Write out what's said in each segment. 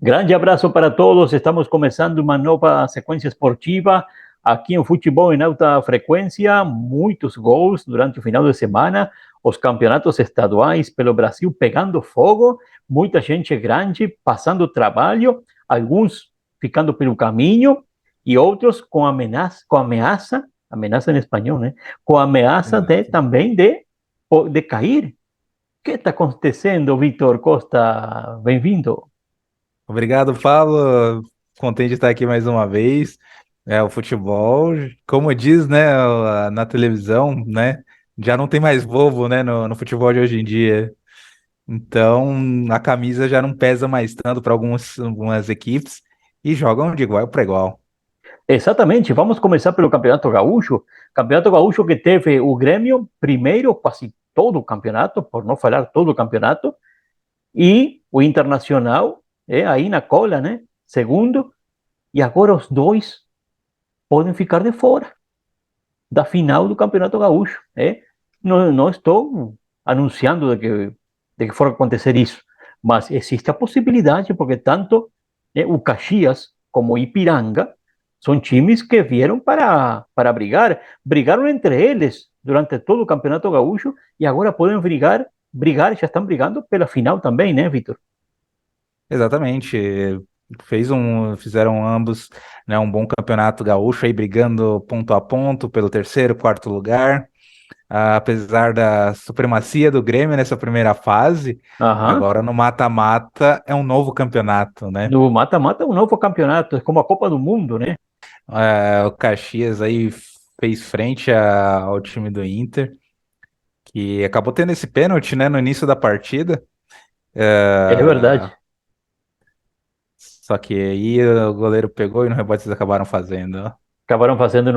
Grande abraço para todos. Estamos começando uma nova sequência esportiva aqui no Futebol em Alta Frequência. Muitos gols durante o final de semana. Os campeonatos estaduais pelo Brasil pegando fogo. Muita gente grande passando trabalho. Alguns ficando pelo caminho e outros ameaça em espanhol, né? Com ameaça de Exato. também de cair. O que está acontecendo, Vitor Costa? Bem-vindo. Obrigado, Pablo. Contente de estar aqui mais uma vez. O futebol, como diz, né, na televisão, né, já não tem mais bobo, né, no futebol de hoje em dia. Então, a camisa já não pesa mais tanto para algumas equipes e jogam de igual para igual. Exatamente, vamos começar pelo Campeonato Gaúcho. Campeonato Gaúcho que teve o Grêmio primeiro, quase todo o campeonato, por não falar todo o campeonato, e o Internacional aí na cola, né? Segundo, e agora os dois podem ficar de fora da final do Campeonato Gaúcho. Não estou anunciando de que for acontecer isso, mas existe a possibilidade, porque tanto o Caxias como o Ipiranga são times que vieram para brigar, brigaram entre eles durante todo o Campeonato Gaúcho e agora podem brigar, já estão brigando pela final também, né, Vitor? Exatamente. Fizeram ambos, né, um bom campeonato gaúcho aí brigando ponto a ponto pelo terceiro, quarto lugar. Apesar da supremacia do Grêmio nessa primeira fase, Aham. agora no mata-mata é um novo campeonato, né? No mata-mata é um novo campeonato, é como a Copa do Mundo, né? O Caxias aí fez frente ao time do Inter, que acabou tendo esse pênalti, né, no início da partida. É verdade. É, Só que aí o goleiro pegou e no rebote eles acabaram fazendo. Acabaram fazendo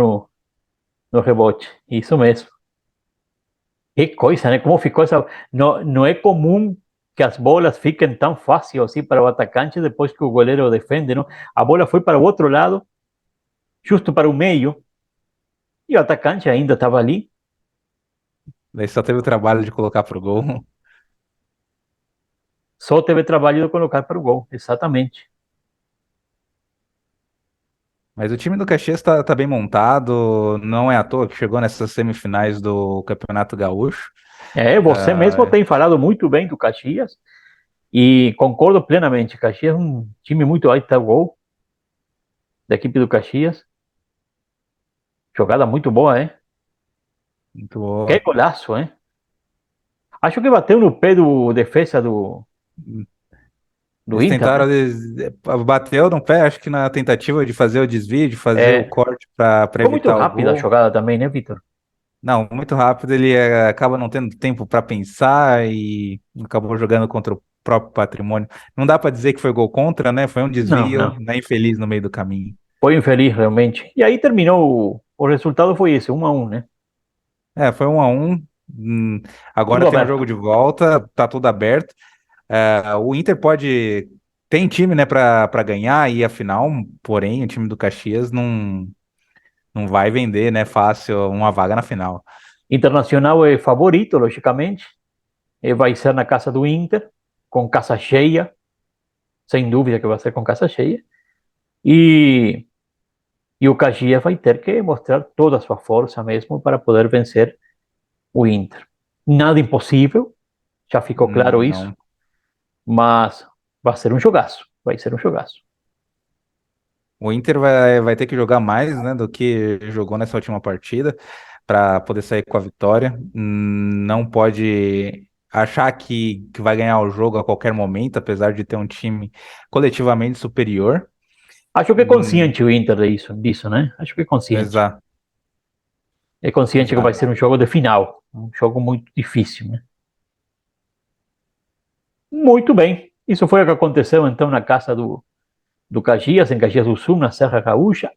no rebote. Isso mesmo. Que coisa, né? Como ficou essa. Não, não é comum que as bolas fiquem tão fácil assim para o atacante depois que o goleiro defende, não? A bola foi para o outro lado, justo para o meio, e o atacante ainda estava ali. Daí só teve o trabalho de colocar pro gol. Só teve trabalho de colocar para o gol. Exatamente. Mas o time do Caxias tá bem montado, não é à toa que chegou nessas semifinais do Campeonato Gaúcho. Você mesmo tem falado muito bem do Caxias e concordo plenamente. Caxias é um time muito alto o gol da equipe do Caxias. Jogada muito boa, hein? Muito Que boa. golaço, hein? Acho que bateu no pé do defesa do Eles Inter, né? tentaram, bateu no pé, acho que na tentativa de fazer o desvio, de fazer o É, corte para foi muito evitar o rápida a gol. jogada também, né, Vitor? Não, muito rápido, ele acaba não tendo tempo para pensar e acabou jogando contra o próprio patrimônio. Não dá para dizer que foi gol contra, né? Foi um Não, desvio, não. né, infeliz no meio do caminho. Foi infeliz realmente. E aí terminou, o resultado foi esse, 1-1, né? Foi 1-1. Agora Tudo tem um aberto. jogo de volta, tá tudo aberto. O Inter tem time, né, para ganhar e a final, porém o time do Caxias não vai vender, né, fácil uma vaga na final. Internacional é favorito, logicamente. Vai ser na casa do Inter, com casa cheia, sem dúvida que vai ser com casa cheia. E, e o Caxias vai ter que mostrar toda a sua força mesmo para poder vencer o Inter. Nada impossível, já ficou claro isso, Não. mas vai ser um jogaço. Vai ser um jogaço. O Inter vai ter que jogar mais, né, do que jogou nessa última partida para poder sair com a vitória. Não pode achar que vai ganhar o jogo a qualquer momento, apesar de ter um time coletivamente superior. Acho que é Hum, consciente o Inter disso, né? Acho que é consciente. Exato, É consciente que vai exato. ser um jogo de final, um jogo muito difícil, né? Muito bem. Isso foi o que aconteceu então na casa do Caxias, em Caxias do Sul, na Serra Gaúcha.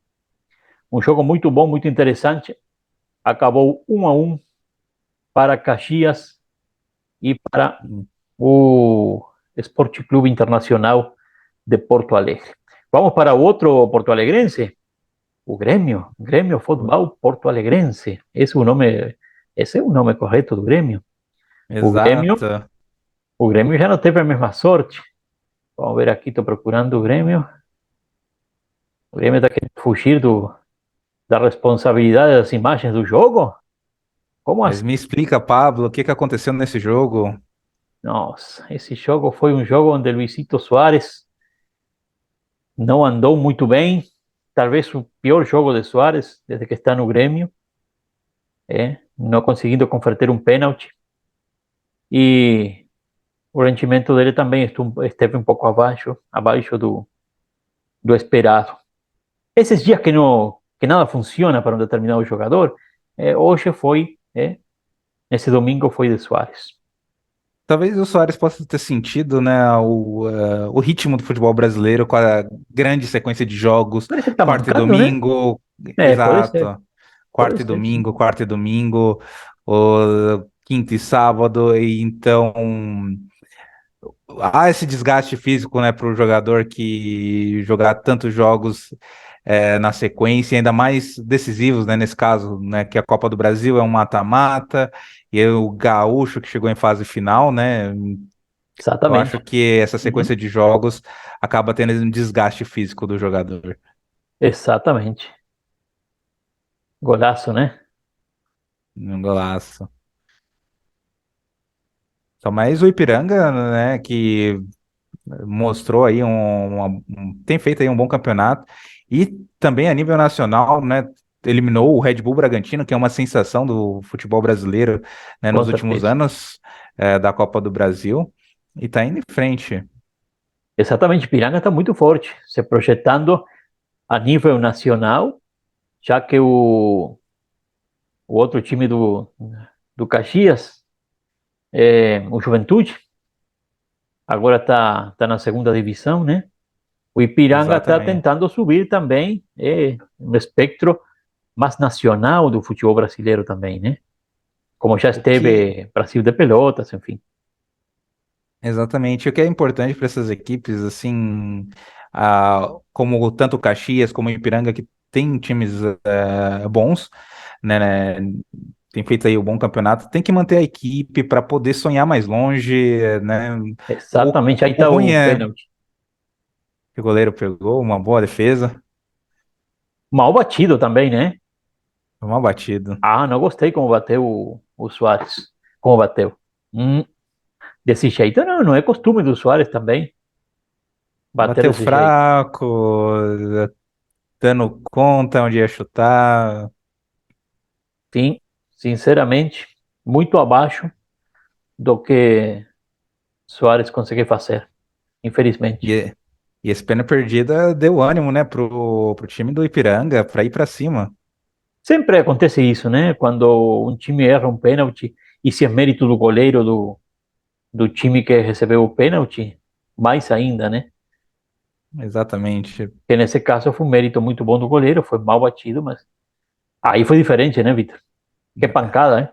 Um jogo muito bom, muito interessante. Acabou 1-1 para Caxias e para Esporte Clube Internacional de Porto Alegre. Vamos para otro porto-alegrense, o Grêmio Futebol Porto Alegrense. Esse é o nome correto do Grêmio. Exato. O Grêmio já não teve a mesma sorte. Vamos ver aqui, estou procurando o Grêmio. O Grêmio está querendo fugir da responsabilidade das imagens do jogo? Como Mas assim? me explica, Pablo, o que que aconteceu nesse jogo? Nossa, esse jogo foi um jogo onde Luisito Soares não andou muito bem. Talvez o pior jogo de Soares desde que está no Grêmio. Não conseguindo converter um pênalti. E o rendimento dele também esteve um pouco abaixo do esperado. Esses dias que nada funciona para um determinado jogador, hoje foi, nesse domingo foi de Soares. Talvez o Soares possa ter sentido, né, o ritmo do futebol brasileiro com a grande sequência de jogos, Parece que está quarta e mancando, né? domingo, Pode ser, exato, pode ser, sim. quarta e domingo, o quinta e sábado, e então há esse desgaste físico, né, para o jogador que jogar tantos jogos na sequência, ainda mais decisivos, né, nesse caso, né, que a Copa do Brasil é um mata-mata, e aí o Gaúcho que chegou em fase final, né, eu acho Exatamente. que essa Uhum. sequência de jogos acaba tendo um desgaste físico do jogador. Exatamente. Golaço, né? Um golaço. Só mais o Ipiranga, né, que mostrou aí tem feito aí um bom campeonato e também a nível nacional, né, eliminou o Red Bull Bragantino, que é uma sensação do futebol brasileiro, né, Com nos últimos certeza. anos, da Copa do Brasil e tá indo em frente. Exatamente. Piranga está muito forte, se projetando a nível nacional, já que o outro time do Caxias, o Juventude, agora está na segunda divisão, né? O Ipiranga está Exatamente. tentando subir também, no espectro mais nacional do futebol brasileiro também, né? Como já O que esteve Brasil de Pelotas, enfim. Exatamente. O que é importante para essas equipes, assim, como tanto o Caxias como o Ipiranga, que tem times bons, né, tem feito aí um bom campeonato, tem que manter a equipe para poder sonhar mais longe, né? Exatamente, aí O está ruim o é pênalti. que o goleiro pegou uma boa defesa, Mal batido também, né? uma batida. Ah, não gostei como bateu o Soares. Como bateu. Hum, desse jeito não é costume do Soares também bater Bateu desse jeito. fraco, dando conta onde ia chutar. Sim, sinceramente, muito abaixo do que Soares conseguiu fazer, infelizmente. E, e esse pênalti perdida deu ânimo, né, pro time do Ipiranga para ir para cima. Sempre acontece isso, né? Quando um time erra um pênalti e se é mérito do goleiro do time que recebeu o pênalti, mais ainda, né? Exatamente. Que nesse caso foi um mérito muito bom do goleiro, foi mal batido, mas aí foi diferente, né, Vitor? Que pancada, né?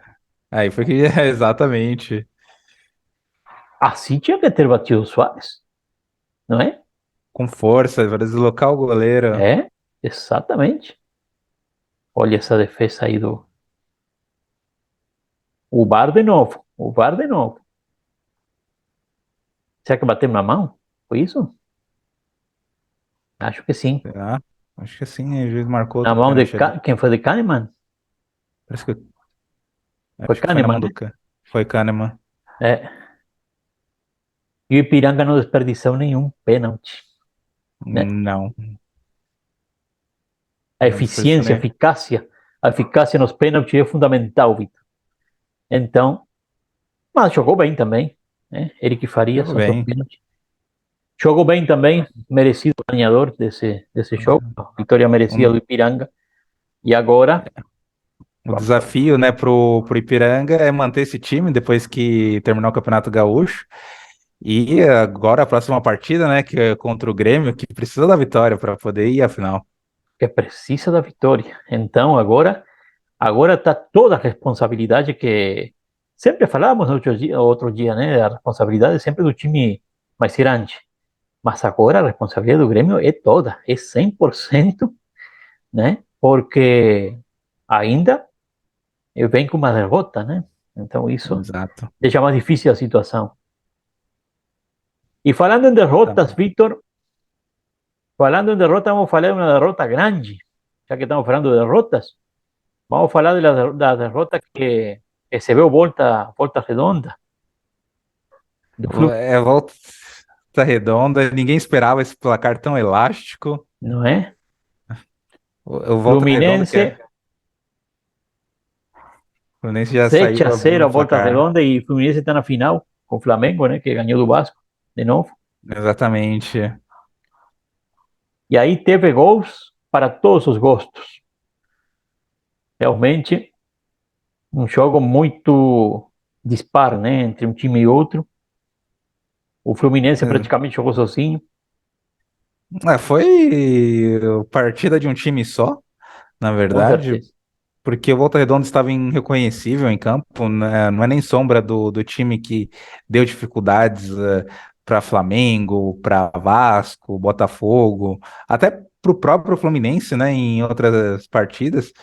Aí foi que, exatamente, Assim tinha que ter batido o Soares, não é? com força, para deslocar o goleiro. É, exatamente. Olha essa defesa aí o VAR de novo, o VAR de novo. Será que bateu na mão? Foi isso? Acho que sim. Será? Acho que sim, o juiz marcou Na outro mão de pênalti ali. quem foi de Kahneman? Parece que, Foi acho que foi na Kahneman, mão né? do Foi Kahneman. É. E o Ipiranga não desperdiçou nenhum pênalti, né? Não, A não desperdiçou eficiência, nem. a eficácia nos pênaltis é fundamental, Vitor. Então, mas jogou bem também, né? Eric Farias Jogou acertou bem. pênalti. Jogou bem também, merecido ganhador desse jogo. Vitória merecida do Um- Ipiranga. E agora, o vamos ver. desafio, né, pro Ipiranga é manter esse time depois que terminar o Campeonato Gaúcho. E agora a próxima partida, né, que é contra o Grêmio, que precisa da vitória para poder ir à final. Que precisa da vitória. Então, agora está toda a responsabilidade que sempre falávamos outro dia, né? A responsabilidade sempre do time, mais tirante. Mas agora a responsabilidade do Grêmio é toda, é 100%, né? Porque ainda vem com uma derrota, né? Então isso Exato. deixa mais difícil a situação. E falando em derrotas, Exatamente. Victor, falando em derrota, vamos falar de uma derrota grande, já que estamos falando de derrotas. Vamos falar da derrota que se viu volta redonda do Fluminense, É volta redonda, ninguém esperava esse placar tão elástico. não é? O Volta Redonda, que Fluminense é. O Fluminense já 7 saiu a abrindo 0 a o volta placar. redonda e Fluminense está na final com o Flamengo, né? Que ganhou do Vasco de novo. Exatamente. E aí teve gols para todos os gostos. Realmente, um jogo muito dispar, né? Entre um time e outro. O Fluminense praticamente jogou sozinho, Foi partida de um time só, na com verdade, certeza. porque o Volta Redonda estava irreconhecível em campo, né? Não é nem sombra do time que deu dificuldades para Flamengo, para Vasco, Botafogo, até para o próprio Fluminense, né, em outras partidas. Sim,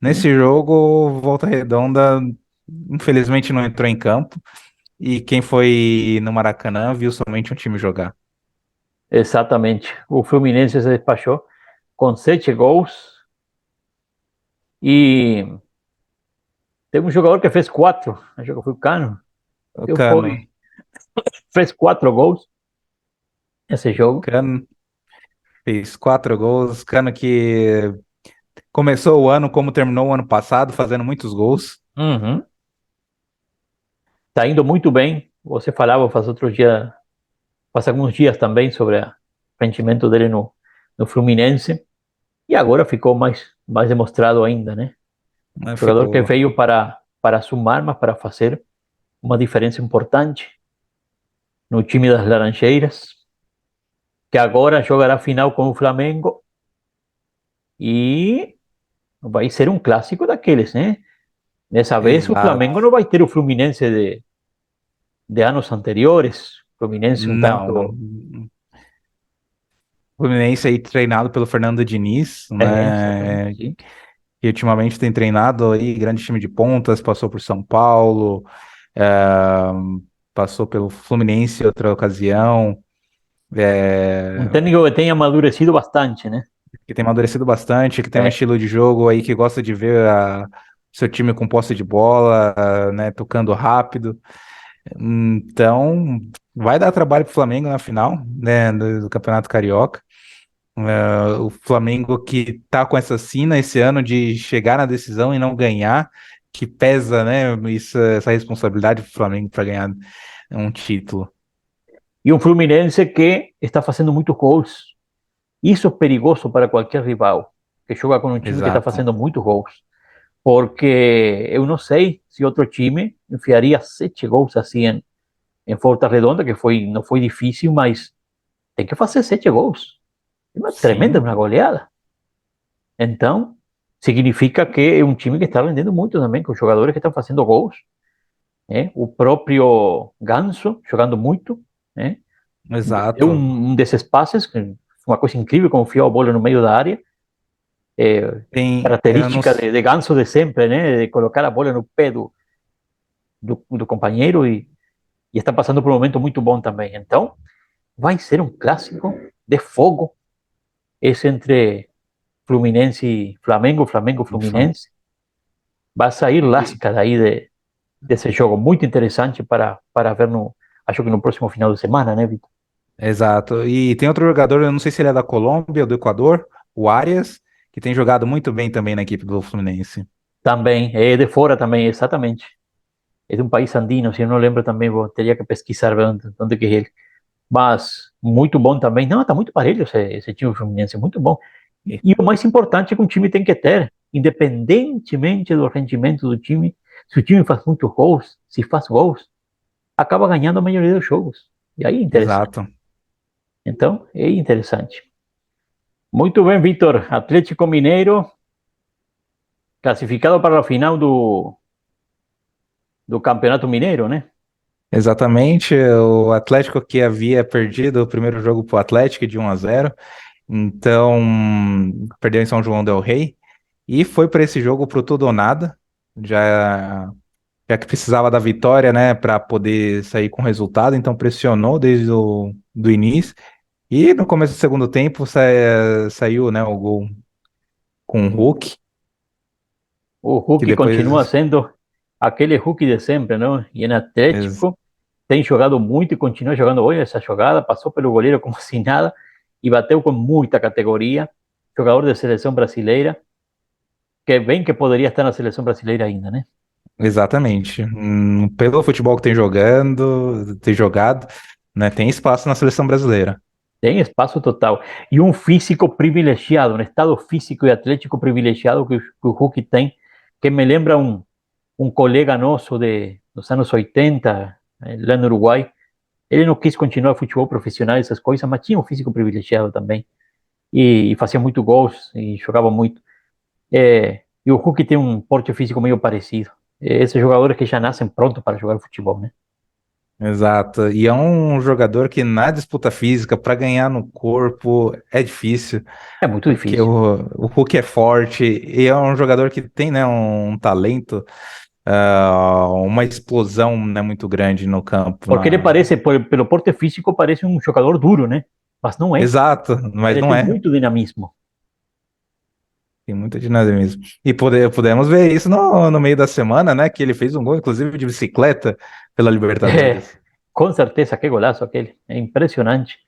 Nesse jogo, o Volta Redonda, infelizmente, não entrou em campo, e quem foi no Maracanã viu somente um time jogar. exatamente. O Fluminense se despachou com 7 gols e teve um jogador que fez 4. Acho que foi o Cano, O que foi, fez 4 gols nesse jogo. Cano fez 4 gols. Cano que começou o ano como terminou o ano passado, fazendo muitos gols. Uhum. Tá indo muito bem. Você falava faz outro dia, faz alguns dias também sobre o rendimento dele no Fluminense e agora ficou mais demonstrado ainda, né? Né? Jogador que Ficou. veio para sumar, mas para fazer uma diferença importante no time das Laranjeiras, que agora jogará final com o Flamengo e vai ser um clássico daqueles, né? Dessa vez o Exato. Flamengo não vai ter o Fluminense de anos anteriores, Fluminense um Não. tanto. O Fluminense aí treinado pelo Fernando Diniz, Exatamente, né? sim. Que ultimamente tem treinado aí grande time de pontas, passou por São Paulo, eh, passou pelo Fluminense em outra ocasião, Um eh, técnico que tem amadurecido bastante, né? que tem amadurecido bastante, que tem um É. estilo de jogo aí que gosta de ver seu time com posse de bola, né? Tocando rápido. Então, vai dar trabalho pro Flamengo na final, né, do Campeonato Carioca. O Flamengo que tá com essa sina esse ano de chegar na decisão e não ganhar, que pesa, né, essa responsabilidade pro Flamengo para ganhar um título. E um Fluminense que está fazendo muitos gols. Isso é perigoso para qualquer rival que joga com um time que está Exato. fazendo muitos gols. Porque eu não sei se outro time enfiaria 7 gols assim em Volta Redonda, que não foi difícil, mas tem que fazer 7 gols. É uma tremenda Sim, uma goleada. Então, significa que é um time que está rendendo muito também, com jogadores que estão fazendo gols. Né? O próprio Ganso jogando muito, né? Deu exato. um desses passes, uma coisa incrível, confiou a bola no meio da área. Eu não, Característica de Ganso de sempre, né? De colocar a bola no pé do companheiro e está passando por um momento muito bom também. Então, vai ser um clássico de fogo esse entre Fluminense e Flamengo, Flamengo Fluminense. Vai sair lasca daí desse jogo, muito interessante para ver acho que no próximo final de semana, né, Vitor? exato. E tem outro jogador, eu não sei se ele é da Colômbia ou do Equador, o Arias, que tem jogado muito bem também na equipe do Fluminense. Também, é de fora também, exatamente. É de um país andino, se eu não lembro também, teria que pesquisar ver onde que é ele. Mas muito bom também. Não, está muito parelho esse time Fluminense, muito bom. E- E o mais importante é que um time tem que ter, independentemente do rendimento do time, se o time faz muitos gols, se faz gols, acaba ganhando a maioria dos jogos. E aí é interessante. Exato. Então, é interessante. Muito bem, Vitor. Atlético Mineiro, classificado para a final do Campeonato Mineiro, né? Exatamente, o Atlético que havia perdido o primeiro jogo para o Atlético de 1-0, então perdeu em São João del Rei e foi para esse jogo pro tudo ou nada, já, já que precisava da vitória, né, para poder sair com resultado, então pressionou desde o do início e no começo do segundo tempo saiu, né, o gol com o Hulk, O que Hulk continua depois sendo aquele Hulk de sempre, não? E no ex- Atlético tem jogado muito e continua jogando hoje essa jogada, passou pelo goleiro como se nada e bateu com muita categoria. Jogador de seleção brasileira, que bem que poderia estar na seleção brasileira ainda, né? exatamente. Pelo futebol que tem jogado, né, tem espaço na seleção brasileira. Tem espaço total. E um físico privilegiado, um estado físico e atlético privilegiado que o Hulk tem, que me lembra um colega nosso dos anos 80, lá no Uruguai. Ele não quis continuar futebol profissional, essas coisas, mas tinha um físico privilegiado também. E fazia muito gols e jogava muito. E o Hulk tem um porte físico meio parecido. Esses jogadores que já nascem prontos para jogar futebol, né? Exato. E é um jogador que na disputa física, para ganhar no corpo, é difícil, É muito porque difícil. o Hulk é forte e é um jogador que tem, né, um talento, uma explosão, né, muito grande no campo. Porque ele parece, pelo porte físico, parece um jogador duro, né? Mas não é. Exato, mas Ele não tem é. muito dinamismo. Tem muita dinamismo. E pudemos ver isso no meio da semana, né? Que ele fez um gol, inclusive, de bicicleta pela É, Libertadores. com certeza, que golaço aquele. É impressionante.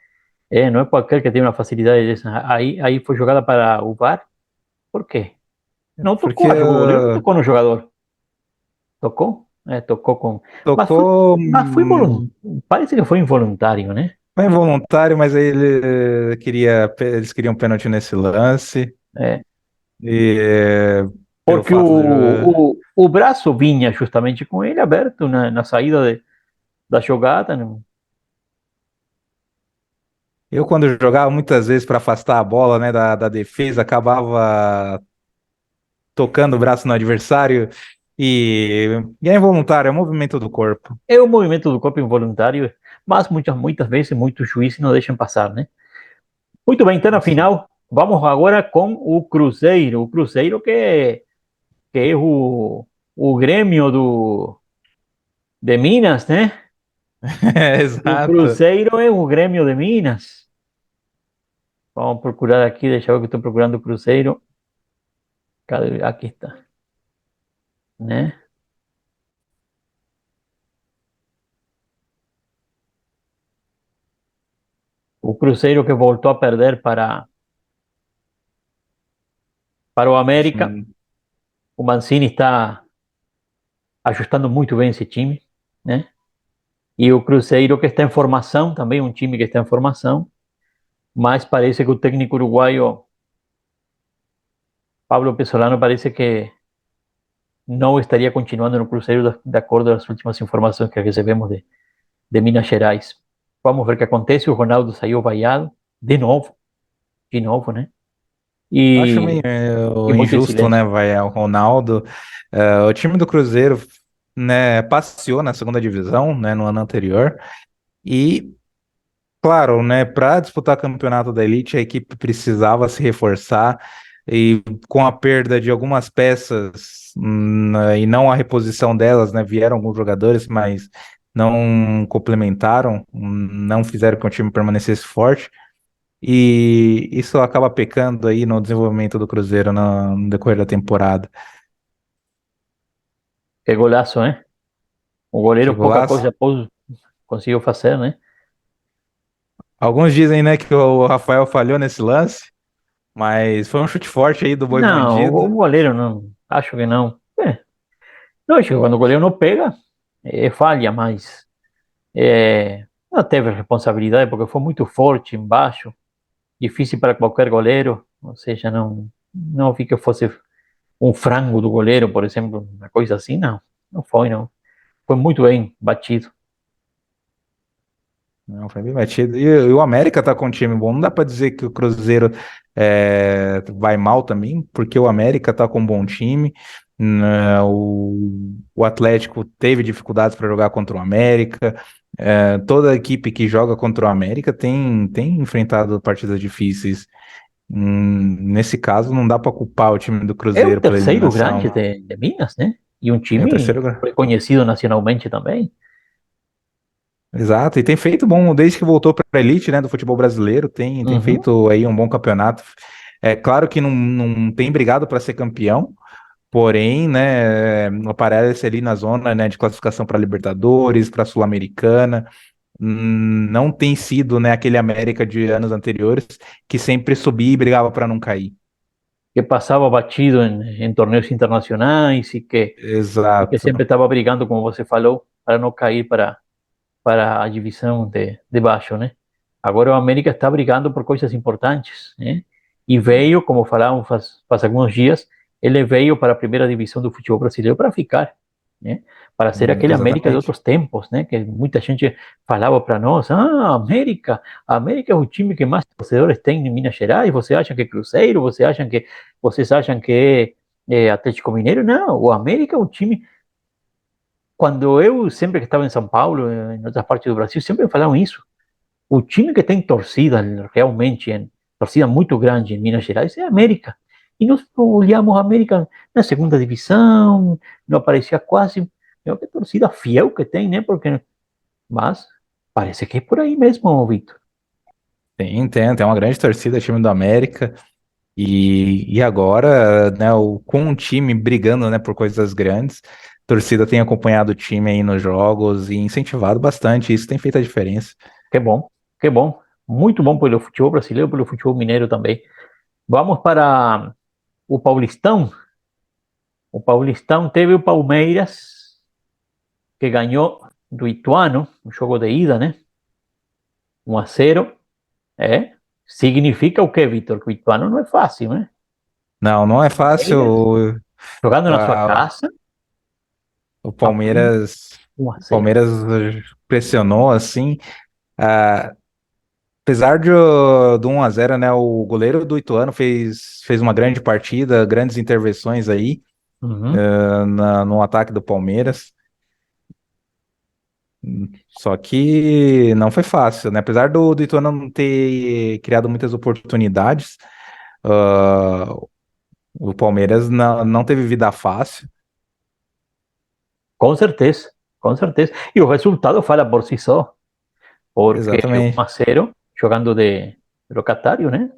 Não é qualquer que tem uma facilidade dessa. Aí foi jogada para o VAR. Por quê? Não tocou, Porque acho que o goleiro não tocou no jogador. Tocou? Tocou com. Mas foi, tocou. mas foi parece que foi involuntário, né? Foi involuntário, mas aí eles queriam pênalti nesse lance. É, E pelo porque fato de. o braço vinha justamente com ele aberto na saída da jogada. Não. Eu, quando jogava muitas vezes para afastar a bola, né, da defesa, acabava tocando o braço no adversário e é involuntário, é um movimento do corpo. É o movimento do corpo involuntário, mas muitas vezes muitos juízes não deixam passar, né? Muito bem, então na Sim. final, vamos agora com o Cruzeiro. O Cruzeiro que é o Grêmio de Minas, né? É, O exato. Cruzeiro é o Grêmio de Minas. Vamos procurar aqui, deixa eu ver que estou procurando o Cruzeiro. Cadê? Aqui está, né? O Cruzeiro que voltou a perder para o América. Sim. O Mancini está ajustando muito bem esse time, né? E o Cruzeiro que está em formação, também um time que está em formação, mas parece que o técnico uruguaio Pablo Pesolano parece que não estaria continuando no Cruzeiro de acordo às últimas informações que recebemos de Minas Gerais. Vamos ver o que acontece. O Ronaldo saiu vaiado de novo, né? Eu acho meio E muito em injusto, né, silêncio. vai o Ronaldo. O time do Cruzeiro, né, passeou na segunda divisão, né, no ano anterior. E, claro, né, para disputar campeonato da elite, a equipe precisava se reforçar. E com a perda de algumas peças, e não a reposição delas, né, vieram alguns jogadores, mas não complementaram, não fizeram com que o time permanecesse forte. E isso acaba pecando aí no desenvolvimento do Cruzeiro no decorrer da temporada. Que golaço, né? O Que goleiro pouca golaço. coisa conseguiu fazer, né? Alguns dizem, né, que o Rafael falhou nesse lance, mas foi um chute forte aí do Boi Não, o Bandido. goleiro não. Acho que não. Lógico, quando o goleiro não pega, falha, mas não teve responsabilidade porque foi muito forte embaixo, difícil para qualquer goleiro. Ou seja, não vi que fosse um frango do goleiro, por exemplo, uma coisa assim, não. Não foi, não. Foi muito bem batido. Não, foi bem batido. E o América tá com um time bom. Não dá pra dizer que o Cruzeiro vai mal também, porque o América tá com um bom time. né, o Atlético teve dificuldades para jogar contra o América. Toda a equipe que joga contra o América tem enfrentado partidas difíceis. Nesse caso, não dá para culpar o time do É o Cruzeiro pela terceiro grande eliminação. de Minas, né? E um É o time terceiro lugar. reconhecido nacionalmente também. Exato, e tem feito bom, desde que voltou para a elite, né, do futebol brasileiro, tem Uhum. feito aí um bom campeonato. É claro que não tem brigado para ser campeão, porém, né, aparece ali na zona, né, de classificação para Libertadores, para Sul-Americana. Não tem sido, né, aquele América de anos anteriores que sempre subia e brigava para não cair. Que pasaba batido en torneos internacionales y que Exato. siempre estaba brigando, como você falou, para no cair para a divisão de baixo, né? Agora o América está brigando por coisas importantes, né? E veio, como falávamos faz alguns dias, ele veio para a primeira divisão do futebol brasileiro para ficar, né? Para ser aquele América de Exatamente. outros tempos, né? Que muita gente falava para nós, América é o time que mais torcedores tem em Minas Gerais. Você acha que é Cruzeiro? Vocês acham que é Atlético Mineiro? Não, o América é um time quando eu sempre que estava em São Paulo, em outras partes do Brasil, sempre falavam isso. O time que tem torcida realmente, torcida muito grande em Minas Gerais, é a América. E nós olhamos a América na segunda divisão, não aparecia quase. É que torcida fiel que tem, né? Porque, mas parece que é por aí mesmo, Vitor. Tem uma grande torcida, time do América. E agora, né, com um time brigando, né, por coisas grandes, a torcida tem acompanhado o time aí nos jogos e incentivado bastante. Isso tem feito a diferença. Que bom, que bom. Muito bom pelo futebol brasileiro, pelo futebol mineiro também. Vamos para o Paulistão. O Paulistão teve o Palmeiras, que ganhou do Ituano, um jogo de ida, né? 1-0. É. Significa o quê, Vitor? Que o Ituano não é fácil, né? Não é Palmeiras, fácil. jogando na sua A, casa, o abrindo Palmeiras, o 1-0. Palmeiras pressionou assim. Ah, apesar do 1-0, né, o goleiro do Ituano fez uma grande partida, grandes intervenções aí Uhum. no ataque do Palmeiras. Só que não foi fácil, né? Apesar do Ituano não ter criado muitas oportunidades, ah, o Palmeiras não teve vida fácil. Com certeza, com certeza. E o resultado fala por si só, porque Exatamente. 1-0, jogando de locatário, né?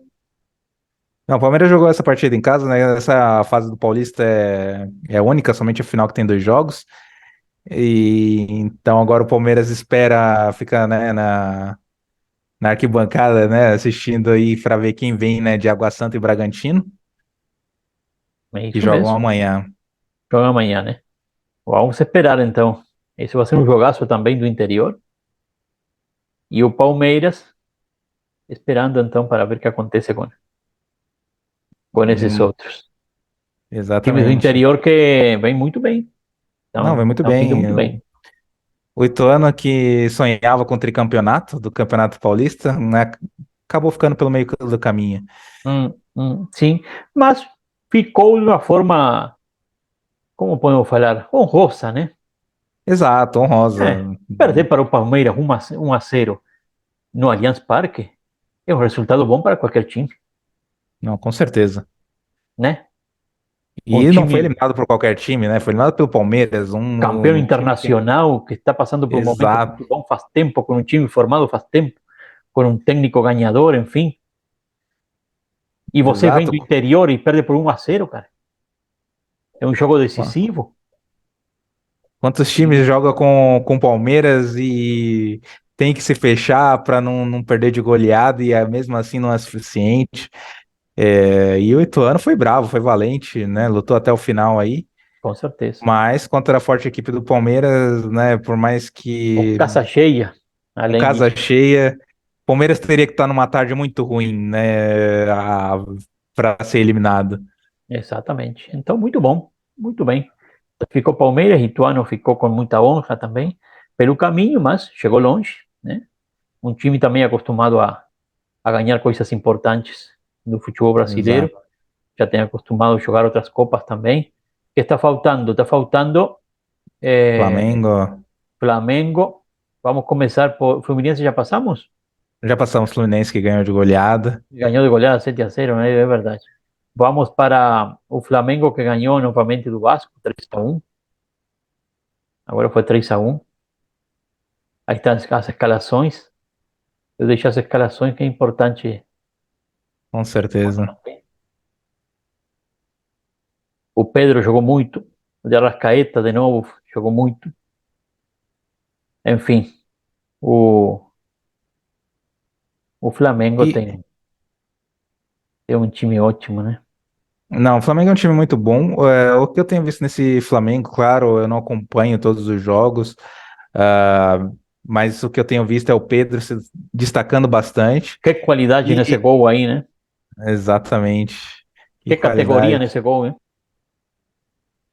Não, o Palmeiras jogou essa partida em casa, né? Essa fase do Paulista é única, somente a final que tem 2 jogos. E então agora o Palmeiras espera, fica, né, na arquibancada, né, assistindo aí para ver quem vem, né, de Água Santa e Bragantino, É que isso jogam mesmo. amanhã. Joga amanhã, né? Vamos esperar então. Esse vai ser um jogaço também do interior. E o Palmeiras esperando então para ver o que acontece com esses Hum, outros. Times do exatamente. interior que vem muito bem. Não, vai Então, muito estão vindo bem. muito bem. O Ituano que sonhava com o tricampeonato do Campeonato Paulista, né, acabou ficando pelo meio do caminho. Sim, mas ficou de uma forma, como podemos falar, honrosa, né? Exato, honrosa. Perder para o Palmeiras 1-0 no Allianz Parque é um resultado bom para qualquer time, Não, com certeza. né? Um E não foi time eliminado por qualquer time, né? Foi eliminado pelo Palmeiras, campeão um time que. internacional que está passando por um momento Exato, muito bom faz tempo, com um time formado faz tempo, com um técnico ganhador, enfim. E você vem exato. do interior e perde por 1-0, cara. É um jogo decisivo. Quantos times E, jogam com Palmeiras e tem que se fechar para não perder de goleada e mesmo assim não é suficiente. E o Ituano foi bravo, foi valente, né? Lutou até o final aí. com certeza. Mas contra a forte equipe do Palmeiras, né? Por mais Com que casa cheia, com além casa disso. cheia, Palmeiras teria que estar numa tarde muito ruim, né? Para ser eliminado. Exatamente. Então, muito bom. Muito bem. Ficou Palmeiras, Ituano ficou com muita honra também pelo caminho, mas chegou longe, né? Um time também acostumado a ganhar coisas importantes no futebol brasileiro. Exato. Já tem acostumado a jogar outras copas também. ¿Qué está faltando? Está faltando eh, Flamengo. Flamengo. Vamos a comenzar por Fluminense, ya pasamos. Já passamos o Fluminense que ganhou de goleada. Ganó de goleada 7-0, es verdad. Vamos para o Flamengo que ganó nuevamente do Vasco 3-1. Agora foi 3-1. Aí estão as escalações. Eu deixo as escalações que é importante. Com certeza. O Pedro jogou muito. O de Arrascaeta, de novo, jogou muito. Enfim, o Flamengo E tem um time ótimo, né? não, o Flamengo é um time muito bom. O que eu tenho visto nesse Flamengo, claro, eu não acompanho todos os jogos, ah, mas o que eu tenho visto é o Pedro se destacando bastante. Que qualidade nesse E gol aí, né? exatamente, que Que categoria qualidade. nesse gol, né?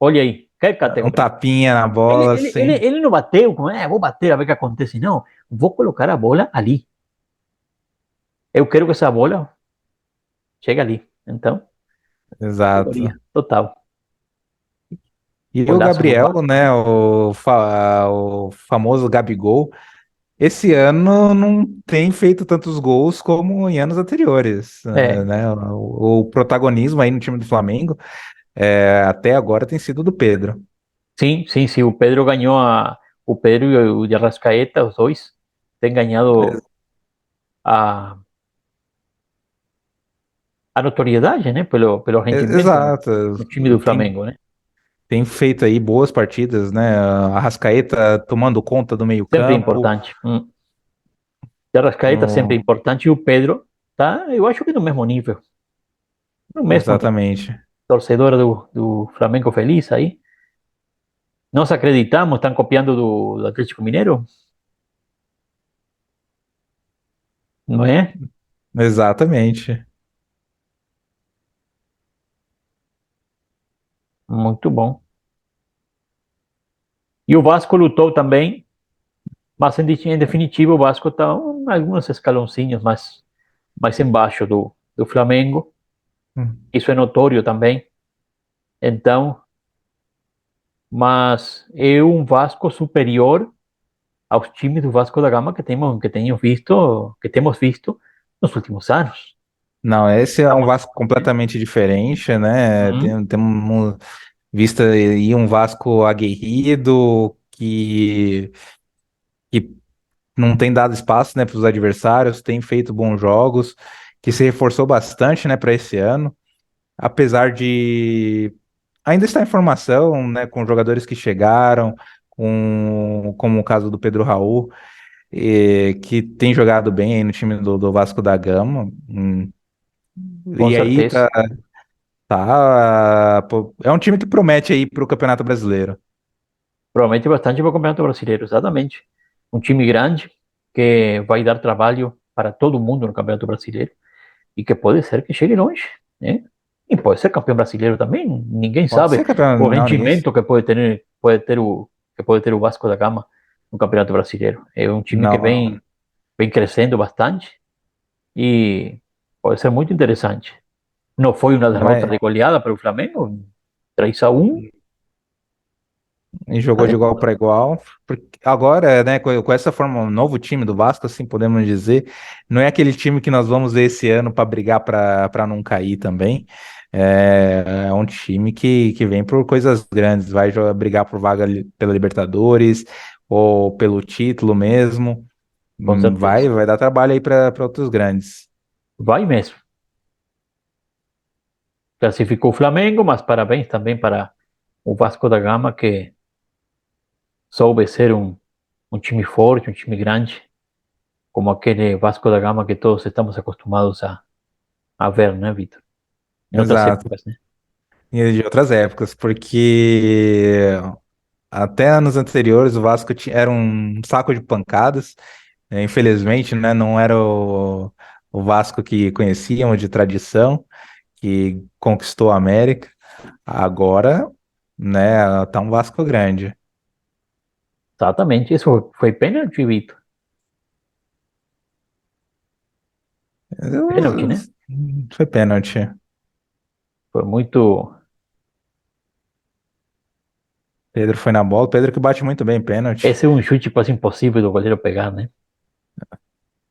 Olha aí, que Um categoria. tapinha na Ele, bola, ele, ele, assim. ele não bateu, como é, vou bater a ver o que acontece. Não, vou colocar a bola ali. Eu quero que essa bola chegue ali. Então, categoria Exato. total. E o Golaço do Gabriel, Vasco. né, o famoso Gabigol, esse ano não tem feito tantos gols como em anos anteriores, É, né? O protagonismo aí no time do Flamengo até agora tem sido do Pedro. sim, sim, sim. O Pedro e o de Arrascaeta, os dois, têm ganhado a, a notoriedade, né? Pelo rendimento Exato. no time do Tem, Flamengo, né? tem feito aí boas partidas, né? A Arrascaeta tomando conta do Sempre meio-campo. importante. De Arrascaeta sempre No- importante. E o Pedro tá, eu acho que no mesmo nível. No mesmo nível. Exatamente. Torcedor do Flamengo feliz aí. Nós acreditamos, estão copiando do Atlético Mineiro, não é? Exatamente. Muito bom. E o Vasco lutou também, mas em definitivo o Vasco está alguns escalãozinhos mais embaixo do Flamengo. Isso é notório também. Então, mas é um Vasco superior aos times do Vasco da Gama que temos visto nos últimos anos. Não, esse é um Estamos, Vasco completamente diferente, né? uhum, Temos visto aí um Vasco aguerrido que não tem dado espaço, né, para os adversários, tem feito bons jogos, que se reforçou bastante, né, para esse ano, apesar de ainda estar em formação, né, com jogadores que chegaram, como o caso do Pedro Raul, que tem jogado bem aí no time do Vasco da Gama. com E aí certeza. pô, é um time que promete aí para o Campeonato Brasileiro. Promete bastante para o Campeonato Brasileiro, exatamente. Um time grande que vai dar trabalho para todo mundo no Campeonato Brasileiro e que pode ser que chegue longe, né? E pode ser campeão brasileiro também. Ninguém Pode sabe ser campeão, o não, ninguém. rendimento que pode ter o Vasco da Gama no Campeonato Brasileiro. É um time que Não, vem crescendo bastante e pode ser muito interessante. Não foi uma não derrota é. de goleada para o Flamengo, 3-1. E jogou de igual para igual. Agora, né, com essa forma, um novo time do Vasco, assim podemos dizer, não é aquele time que nós vamos ver esse ano para brigar para não cair também. É um time que vem por coisas grandes, vai brigar por vaga pela Libertadores ou pelo título mesmo. Com certeza. Vai dar trabalho aí para outros grandes. Vai mesmo. Clasificou o Flamengo, mas parabéns também para o Vasco da Gama, que soube ser um time forte, um time grande, como aquele Vasco da Gama que todos estamos acostumados a ver, né, Vitor? Em outras Exato. épocas, né? E de outras épocas, porque até anos anteriores o Vasco era um saco de pancadas. Infelizmente, né, não era o Vasco que conhecíamos de tradição, que conquistou a América. Agora, né, tá um Vasco grande. Exatamente, isso foi pênalti, Vitor. Pênalti, Eu- né? Foi pênalti. Foi muito. Pedro foi na bola, Pedro que bate muito bem pênalti. Esse é um chute quase impossível do goleiro pegar, né?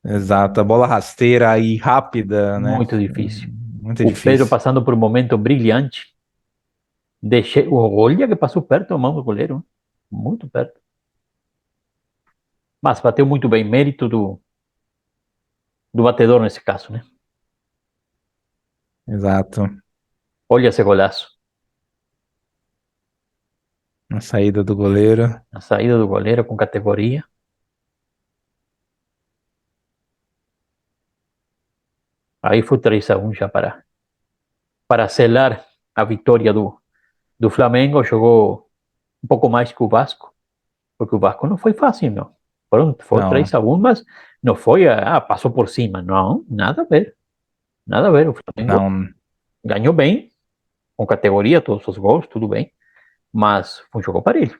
Exato, a bola rasteira e rápida, né? Muito difícil. Muito O Pedro difícil. passando por um momento brilhante. Deixei, olha que passou perto da mão do goleiro. Muito perto. Mas bateu muito bem. Mérito do batedor nesse caso, né? Exato. Olha esse golaço. A saída do goleiro. A saída do goleiro com categoria. Aí foi 3-1 já para selar a vitória do Flamengo. Jogou um pouco mais que o Vasco, porque o Vasco não foi fácil, não. Foi Não, 3-1, mas não foi, passou por cima. Não, nada a ver. Nada a ver. O Flamengo não. ganhou bem, com categoria, todos os gols, tudo bem. Mas foi um jogo parelho.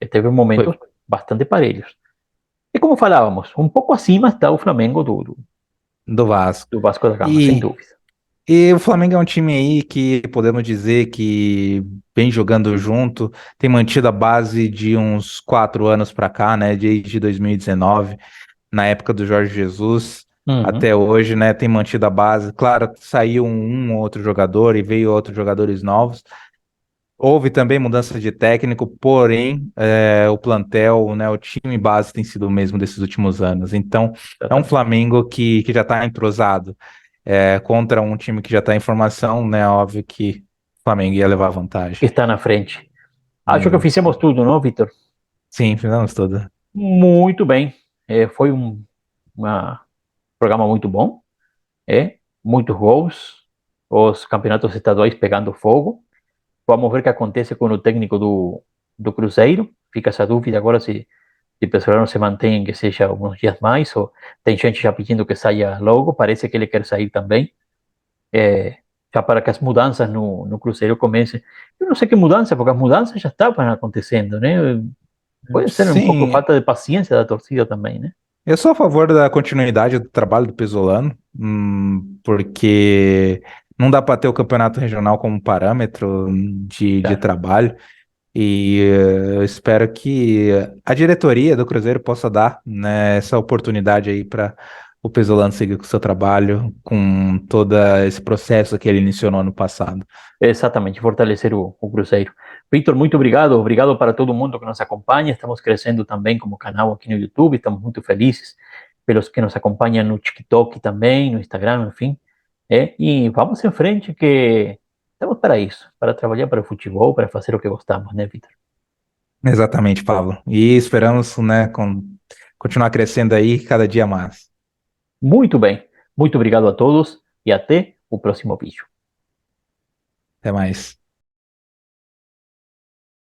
E teve Foi momentos bastante parelhos. E como falávamos, um pouco acima está o Flamengo do Vasco. do Vasco da Gama, sem E, dúvida. e o Flamengo é um time aí que podemos dizer que vem jogando junto, tem mantido a base de uns 4 anos para cá, né? Desde 2019, na época do Jorge Jesus. Uhum, Até hoje, né, tem mantido a base. Claro, saiu um ou outro jogador e veio outros jogadores novos. Houve também mudança de técnico, porém, o plantel, né, o time base tem sido o mesmo desses últimos anos. Então, é um exatamente. Flamengo que já está entrosado, contra um time que já está em formação, né? Óbvio que o Flamengo ia levar Que vantagem. está na frente. Acho que É, fizemos tudo, não, Vitor? sim, fizemos tudo. Muito bem. Foi um programa muito bom. Muitos gols. Os campeonatos estaduais pegando fogo. Vamos ver o que acontece com o técnico do Cruzeiro. Fica essa dúvida agora se o Pessoal não se mantém, que seja alguns dias mais, ou tem gente já pedindo que saia logo. Parece que ele quer sair também. É, já para que as mudanças no Cruzeiro comecem. Eu não sei que mudança, porque as mudanças já estavam acontecendo, né? Pode ser um pouco Sim, falta de paciência da torcida também, né? eu sou a favor da continuidade do trabalho do Pesolano, porque não dá para ter o campeonato regional como parâmetro de Claro. trabalho. E eu espero que a diretoria do Cruzeiro possa dar, né, essa oportunidade aí para o Pesolano seguir com o seu trabalho, com todo esse processo que ele iniciou no ano passado. Exatamente, fortalecer o Cruzeiro. Victor, muito obrigado. Obrigado para todo mundo que nos acompanha. Estamos crescendo também como canal aqui no YouTube. Estamos muito felizes pelos que nos acompanham no TikTok também, no Instagram, enfim. E vamos em frente que estamos para isso, para trabalhar para o futebol, para fazer o que gostamos, né, Victor? Exatamente, Pablo. E esperamos, né, continuar crescendo aí cada dia mais. Muito bem. Muito obrigado a todos e até o próximo vídeo. Até mais.